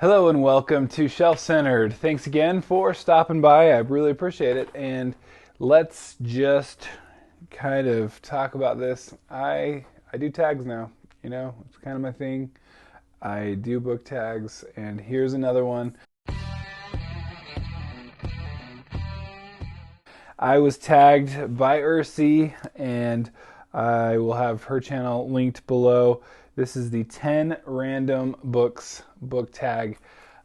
Hello and welcome to Shelf Centered. Thanks again for stopping by. I really appreciate it. And let's just kind of talk about this. I do tags now. You know, it's kind of my thing. I do book tags, and here's another one. I was tagged by Ursi, and I will have her channel linked below. This is the 10 random books book tag.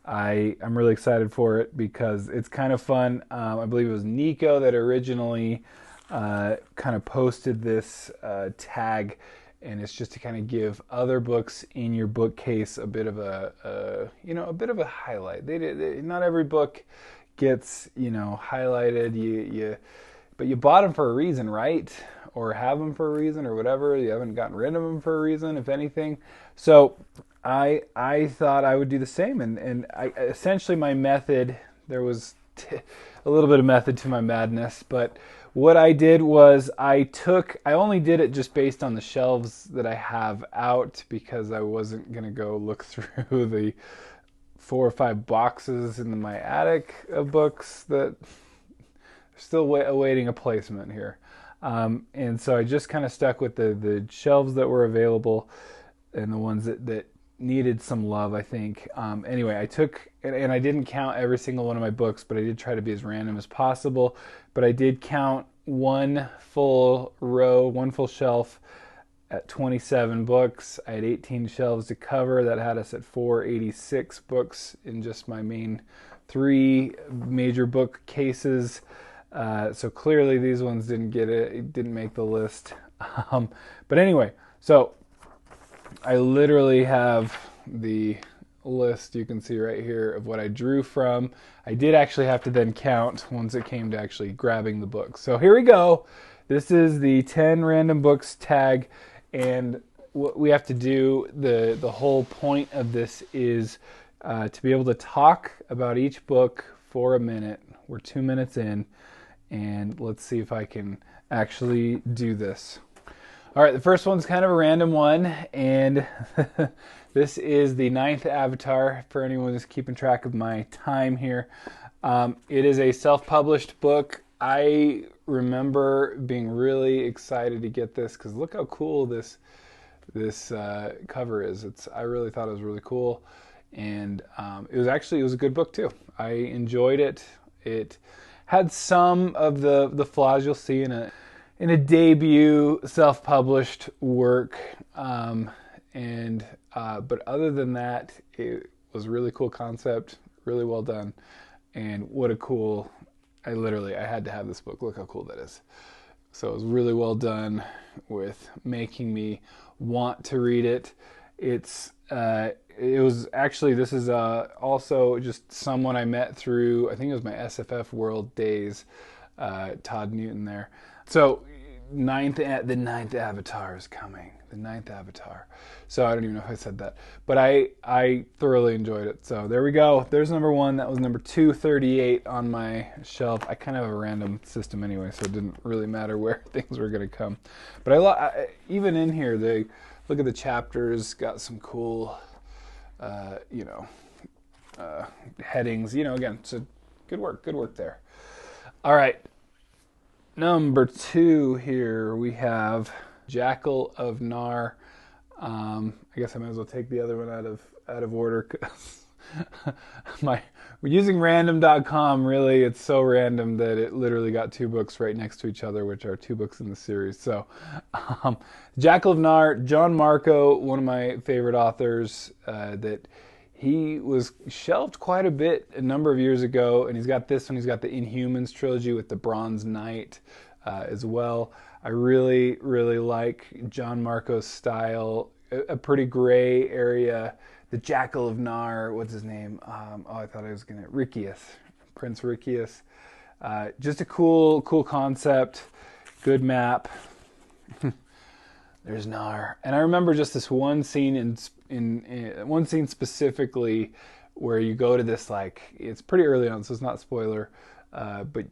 I'm really excited for it because it's kind of fun. I believe it was Nico that originally kind of posted this tag, and it's just to kind of give other books in your bookcase a bit of a bit of a highlight. Not every book gets highlighted. But you bought them for a reason, right? Or have them for a reason, or whatever. You haven't gotten rid of them for a reason, if anything. So I thought I would do the same, and essentially my method. There was a little bit of method to my madness, but what I did was I only did it just based on the shelves that I have out, because I wasn't gonna go look through the 4 or 5 boxes in my attic of books that are still awaiting a placement here. And so I just kind of stuck with the shelves that were available and the ones that needed some love, I think. Anyway, I took, and I didn't count every single one of my books, but I did try to be as random as possible. But I did count one full row, one full shelf at 27 books. I had 18 shelves to cover. That had us at 486 books in just my main 3 major book cases. So clearly these ones didn't make the list. But anyway, so I literally have the list you can see right here of what I drew from. I did actually have to then count once it came to actually grabbing the books. So here we go. This is the 10 random books tag, and what we have to do, the whole point of this is to be able to talk about each book for a minute. We're 2 minutes in, and let's see if I can actually do this. All right, the first one's kind of a random one, and this is the 9th Avatar, for anyone who's keeping track of my time here. It is a self-published book. I remember being really excited to get this because look how cool this cover is. I really thought it was really cool, and it was a good book too. I enjoyed it. It had some of the flaws you'll see in a debut self-published work, but other than that, it was a really cool concept, really well done, and what a cool. I had to have this book. Look how cool that is. So it was really well done with making me want to read it. This is also just someone I met through, I think it was my SFF World days, Todd Newton there. So the 9th Avatar is coming. The 9th Avatar. So I don't even know if I said that, but I thoroughly enjoyed it. So there we go. There's number 1. That was number 238 on my shelf. I kind of have a random system anyway, so it didn't really matter where things were going to come. But even in here, they look at the chapters. Got some cool, headings. Again, so good work there. All right. Number 2 here we have Jackal of Gnar. I guess I might as well take the other one out of order because we're using random.com. Really, it's so random that it literally got 2 books right next to each other, which are 2 books in the series. So, Jackal of Gnar, John Marco, one of my favorite authors, that he was shelved quite a bit a number of years ago, and he's got this one. He's got the Inhumans trilogy with the Bronze Knight as well. I really, really like John Marco's style. A pretty gray area. The Jackal of Gnar, what's his name? I thought I was going to... Prince Rikius. Just a cool concept. Good map. There's Gnar. And I remember just this one scene in one scene specifically where you go to this, it's pretty early on, so it's not spoiler, but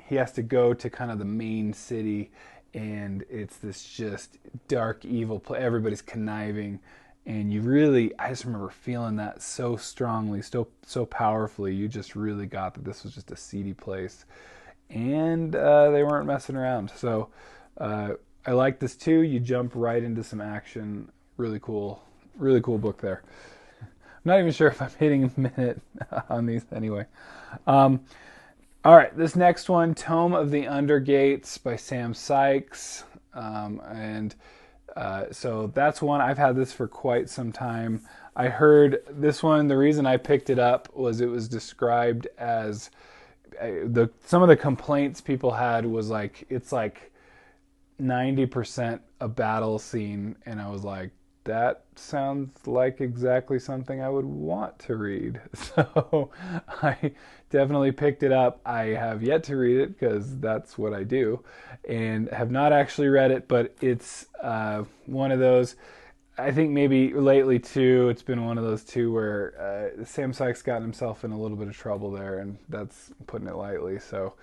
he has to go to kind of the main city, and it's this just dark, evil place. Everybody's conniving, And you really, I just remember feeling that so strongly, so powerfully. You just really got that this was just a seedy place, and they weren't messing around. So I like this too. You jump right into some action. Really cool book there. I'm not even sure if I'm hitting a minute on these anyway. All right, this next one, Tome of the Undergates by Sam Sykes. So that's one. I've had this for quite some time. I heard this one, the reason I picked it up was it was described as some of the complaints people had was like, it's like 90% a battle scene. And I was like, that sounds like exactly something I would want to read. So I definitely picked it up. I have yet to read it because that's what I do, and have not actually read it, but it's one of those, I think maybe lately too, it's been one of those too where Sam Sykes got himself in a little bit of trouble there, and that's putting it lightly. So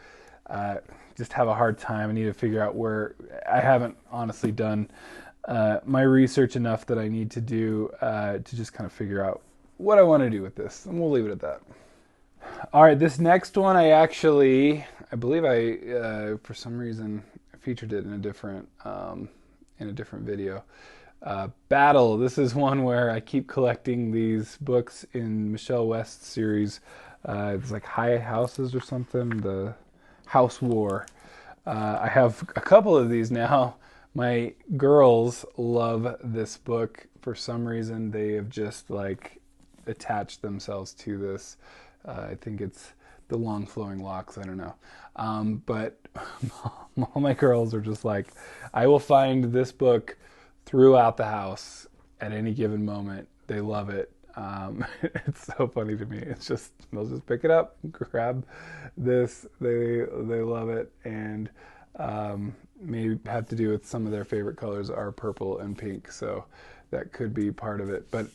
just have a hard time. I need to figure out where. I haven't honestly done my research enough that I need to do to just kind of figure out what I want to do with this, and we'll leave it at that. All right, this next one I believe I for some reason featured it in a different video. Battle. This is one where I keep collecting these books in Michelle West's series. It's like High Houses or something. The House War. I have a couple of these now. My girls love this book for some reason. They have just like attached themselves to this. I think it's the long flowing locks. I don't know. But all my girls are just like, I will find this book throughout the house at any given moment. They love it. It's so funny to me. It's just, they'll just pick it up, grab this. They love it. And may have to do with some of their favorite colors are purple and pink, so that could be part of it. But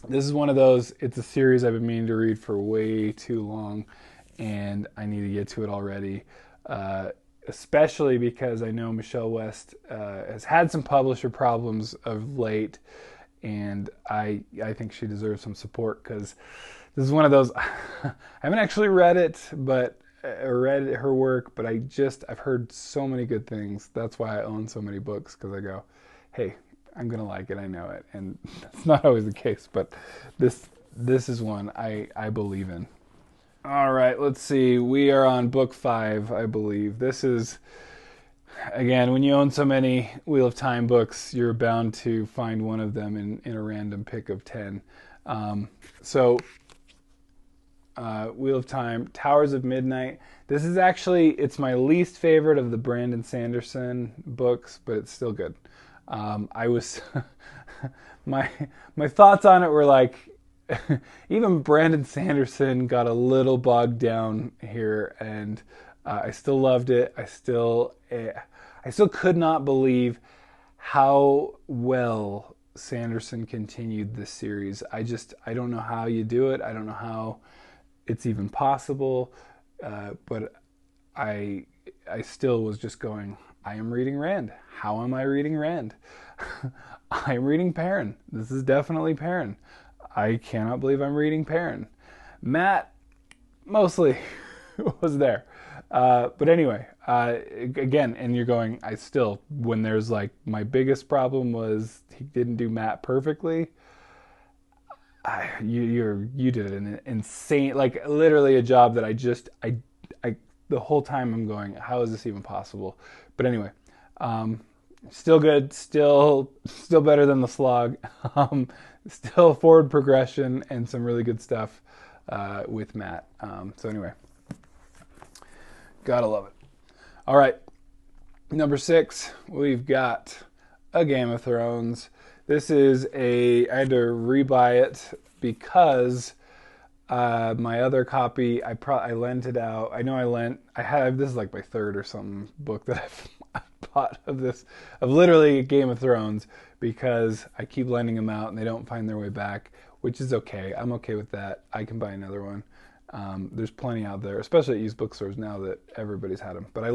this is one of those, it's a series I've been meaning to read for way too long, and I need to get to it already, especially because I know Michelle West has had some publisher problems of late, and I think she deserves some support, because this is one of those, I haven't actually read it, but read her work, but I've heard so many good things. That's why I own so many books, because I go, hey, I'm gonna like it, I know it. And that's not always the case, but this is one I believe in. All right, let's see. We are on book 5, I believe. This is, again, when you own so many Wheel of Time books, you're bound to find one of them in a random pick of 10. Wheel of Time, Towers of Midnight. This is actually, it's my least favorite of the Brandon Sanderson books, but it's still good. I was, my thoughts on it were like, even Brandon Sanderson got a little bogged down here, and I still loved it. I still could not believe how well Sanderson continued this series. I don't know how you do it. I don't know how it's even possible, but I still was just going, I am reading Rand. How am I reading Rand? I'm reading Perrin. This is definitely Perrin. I cannot believe I'm reading Perrin. Matt mostly was there. But anyway, again, and you're going, when there's like, my biggest problem was he didn't do Matt perfectly. You did an insane, like literally a job that I the whole time I'm going, how is this even possible? But anyway, still good, still better than the slog, still forward progression and some really good stuff with Matt. So anyway, gotta love it. All right, number 6, we've got A Game of Thrones. This is I had to rebuy it because my other copy, I lent it out. I have, this is like my 3rd or something book that I've bought of literally Game of Thrones, because I keep lending them out and they don't find their way back, which is okay. I'm okay with that. I can buy another one. There's plenty out there, especially at used bookstores now that everybody's had them. But I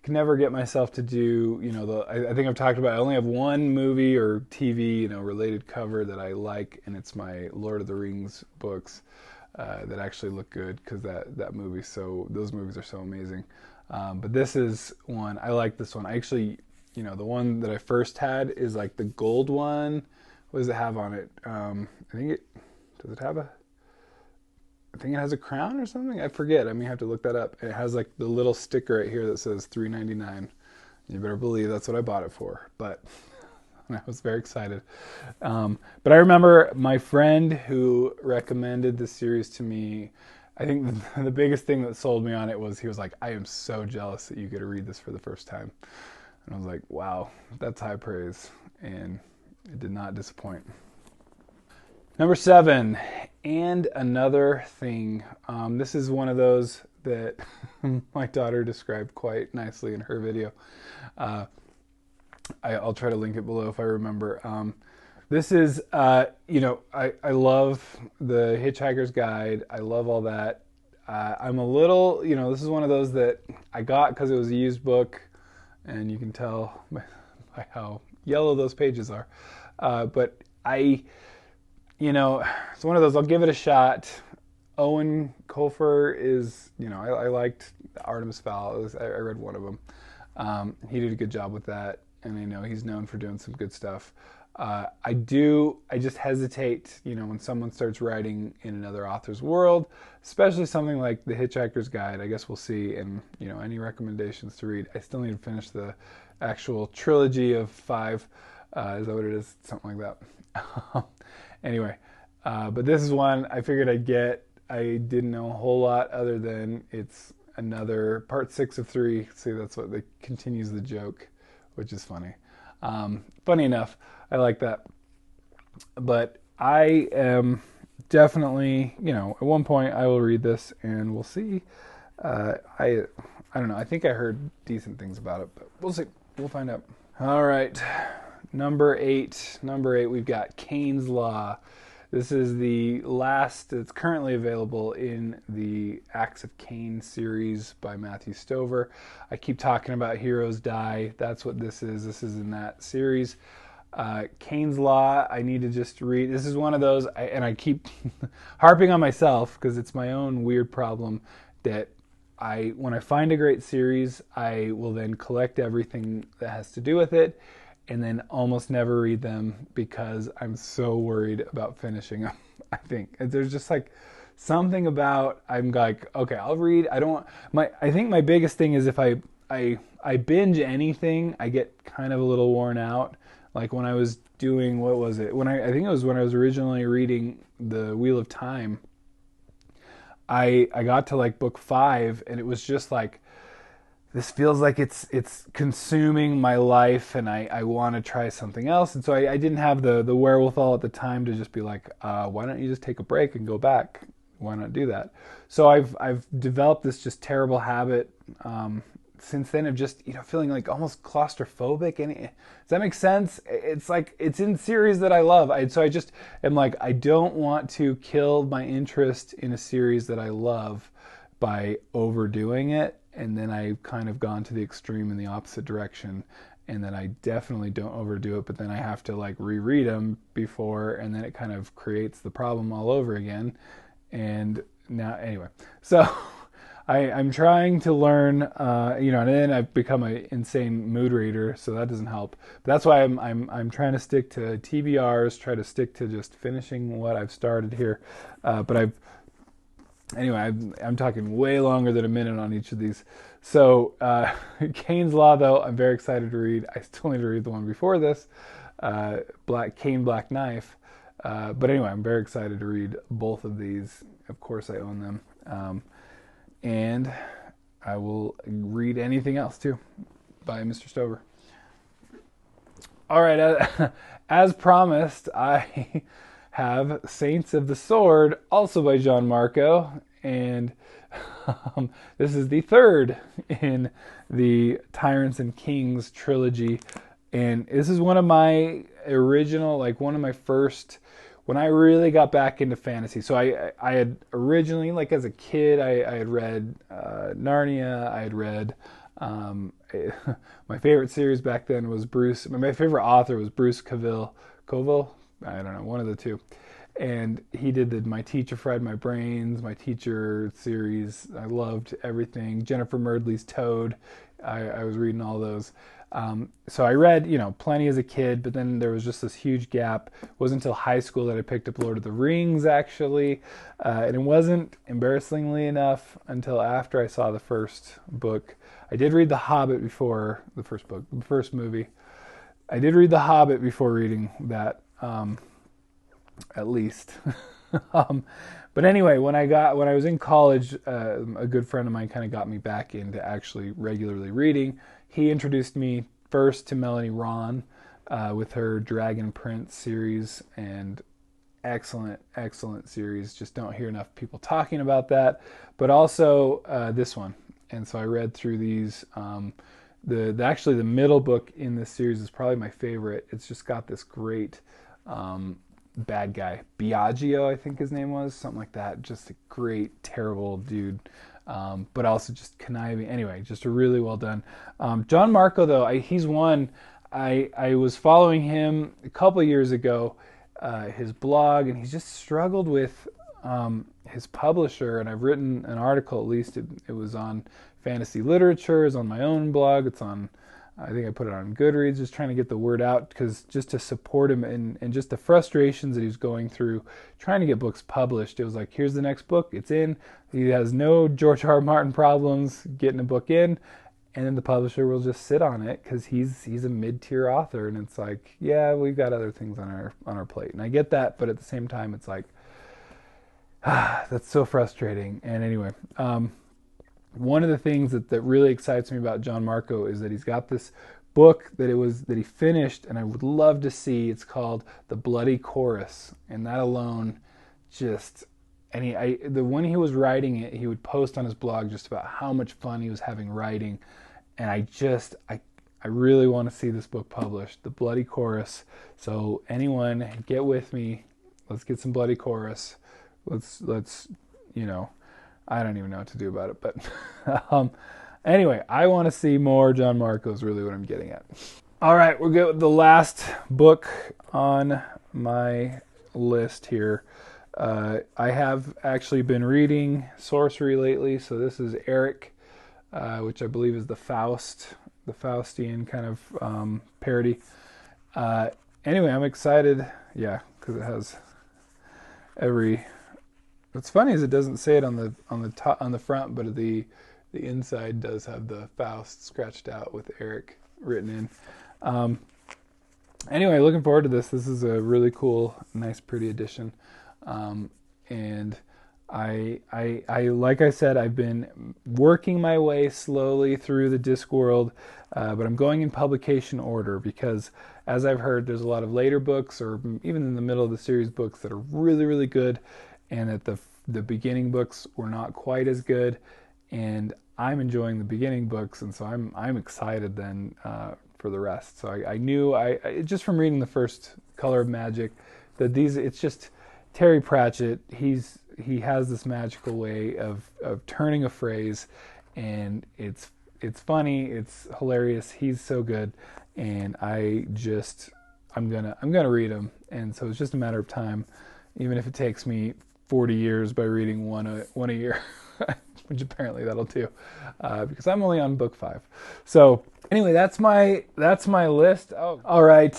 can never get myself to do, I think I've talked about, I only have one movie or TV, related cover that I like, and it's my Lord of the Rings books that actually look good because that movie, those movies are so amazing. But this is one, I like this one. I actually, the one that I first had is like the gold one. What does it have on it? Does it have I think it has a crown or something. I forget. I may have to look that up. It has like the little sticker right here that says $3.99. You better believe that's what I bought it for. But I was very excited. But I remember my friend who recommended this series to me. I think the biggest thing that sold me on it was he was like, "I am so jealous that you get to read this for the first time." And I was like, "Wow, that's high praise," and it did not disappoint. Number 7, And Another Thing. This is one of those that my daughter described quite nicely in her video. I'll try to link it below if I remember. This is, I love the Hitchhiker's Guide. I love all that. I'm a little, this is one of those that I got because it was a used book, and you can tell by how yellow those pages are. But it's one of those, I'll give it a shot. Owen Colfer is, I liked Artemis Fowl. I read one of them. He did a good job with that, and I know he's known for doing some good stuff. I just hesitate, when someone starts writing in another author's world, especially something like The Hitchhiker's Guide. I guess we'll see, and, any recommendations to read. I still need to finish the actual trilogy of 5. Is that what it is? Something like that. Anyway, but this is one I figured I'd get. I didn't know a whole lot other than it's another part 6 of 3. See, that's what continues the joke, which is funny. Funny enough, I like that. But I am definitely, at one point I will read this and we'll see. I don't know. I think I heard decent things about it, but we'll see. We'll find out. All right. Number 8, we've got Cain's Law. This is the last that's currently available in the Acts of Cain series by Matthew Stover. I keep talking about Heroes Die. That's what this is. This is in that series. Cain's Law, I need to just read. This is one of those, and I keep harping on myself because it's my own weird problem that when I find a great series, I will then collect everything that has to do with it, and then almost never read them because I'm so worried about finishing them. I think there's just like something about, I'm like, okay, I'll read. I think my biggest thing is if I binge anything, I get kind of a little worn out. Like when I was doing, what was it? I think it was when I was originally reading The Wheel of Time. I got to like book 5, and it was just like, this feels like it's consuming my life, and I want to try something else. And so I didn't have the wherewithal at the time to just be like, why don't you just take a break and go back? Why not do that? So I've developed this just terrible habit since then of just feeling like almost claustrophobic. And does that make sense? It's like it's in series that I love. So I just am like, I don't want to kill my interest in a series that I love by overdoing it. And then I've kind of gone to the extreme in the opposite direction. And then I definitely don't overdo it, but then I have to like reread them before, and then it kind of creates the problem all over again. And now, anyway, so I'm trying to learn, and then I've become an insane mood reader, so that doesn't help. But that's why I'm trying to stick to TBRs, try to stick to just finishing what I've started here. Anyway, I'm talking way longer than a minute on each of these. So, Cain's Law, though, I'm very excited to read. I still need to read the one before this, Cain Black Knife. But anyway, I'm very excited to read both of these. Of course, I own them. And I will read anything else, too, by Mr. Stover. All right, as promised, I have Saints of the Sword, also by John Marco, and this is the 3rd in the Tyrants and Kings trilogy, and this is one of my original, like one of my first, when I really got back into fantasy. So I had originally, like as a kid, I had read Narnia, I had read My favorite series back then was Bruce. My favorite author was Bruce Coville. I don't know, one of the two. And he did the My Teacher Fried My Brains, My Teacher series. I loved everything. Jennifer Murdley's Toad. I was reading all those. So I read, plenty as a kid, but then there was just this huge gap. It wasn't until high school that I picked up Lord of the Rings, actually. And it wasn't, embarrassingly enough, until after I saw the first book. I did read The Hobbit before the first book, the first movie. I did read The Hobbit before reading that, at least. But anyway, when I was in college, a good friend of mine kind of got me back into actually regularly reading. He introduced me first to Melanie Ron with her Dragon Prince series, and excellent series. Just don't hear enough people talking about that. But also this one. And so I read through these. Actually the middle book in this series is probably my favorite. It's just got this great bad guy, Biagio, I think his name was, something like that. Just a great, terrible dude, but also just conniving. Anyway, just a really well done. John Marco, though, he's one. I was following him a couple of years ago, his blog, and he's just struggled with his publisher. And I've written an article, at least it was on fantasy literature, it's on my own blog, it's on, I think I put it on Goodreads, just trying to get the word out, because just to support him and just the frustrations that he's going through trying to get books published. It was like, here's the next book, it's in. He has no George R. R. Martin problems getting a book in, and then the publisher will just sit on it because he's a mid-tier author, and it's like, yeah, we've got other things on our plate. And I get that, but at the same time, it's like, that's so frustrating. And anyway, one of the things that really excites me about John Marco is that he's got this book that he finished, and I would love to see. It's called The Bloody Chorus, and that alone, just, and when he was writing it, he would post on his blog just about how much fun he was having writing, and I really want to see this book published, The Bloody Chorus. So anyone, get with me. Let's get some Bloody Chorus. Let's I don't even know what to do about it, but anyway, I want to see more John Marco is really what I'm getting at. All right, we're good with the last book on my list here. I have actually been reading Sorcery lately, so this is Eric, which I believe is the Faustian kind of parody. Anyway, I'm excited, because it has every. What's funny is it doesn't say it on the front, but the inside does have the Faust scratched out with Eric written in. Anyway, looking forward to this. This is a really cool, nice, pretty edition. And I like I said, I've been working my way slowly through the Discworld, but I'm going in publication order because, as I've heard, there's a lot of later books, or even in the middle of the series books, that are really, really good, and that the beginning books were not quite as good, and I'm enjoying the beginning books, and so I'm excited then for the rest. So I knew just from reading the first Color of Magic that it's just Terry Pratchett. He has this magical way of turning a phrase, and it's funny, it's hilarious. He's so good, and I'm gonna read him, and so it's just a matter of time, even if it takes me 40 years by reading one a year, which apparently that'll do, because I'm only on book 5. So anyway, that's my list. Oh, all right.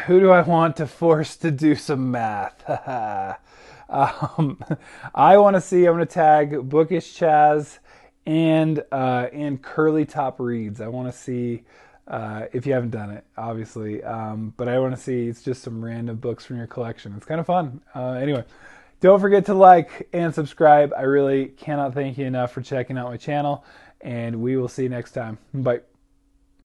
Who do I want to force to do some math? I want to see. I'm going to tag Bookish Chaz and Curly Top Reads. I want to see. If you haven't done it, obviously, but I want to see. It's just some random books from your collection. It's kind of fun. Anyway. Don't forget to like and subscribe. I really cannot thank you enough for checking out my channel, and we will see you next time. Bye.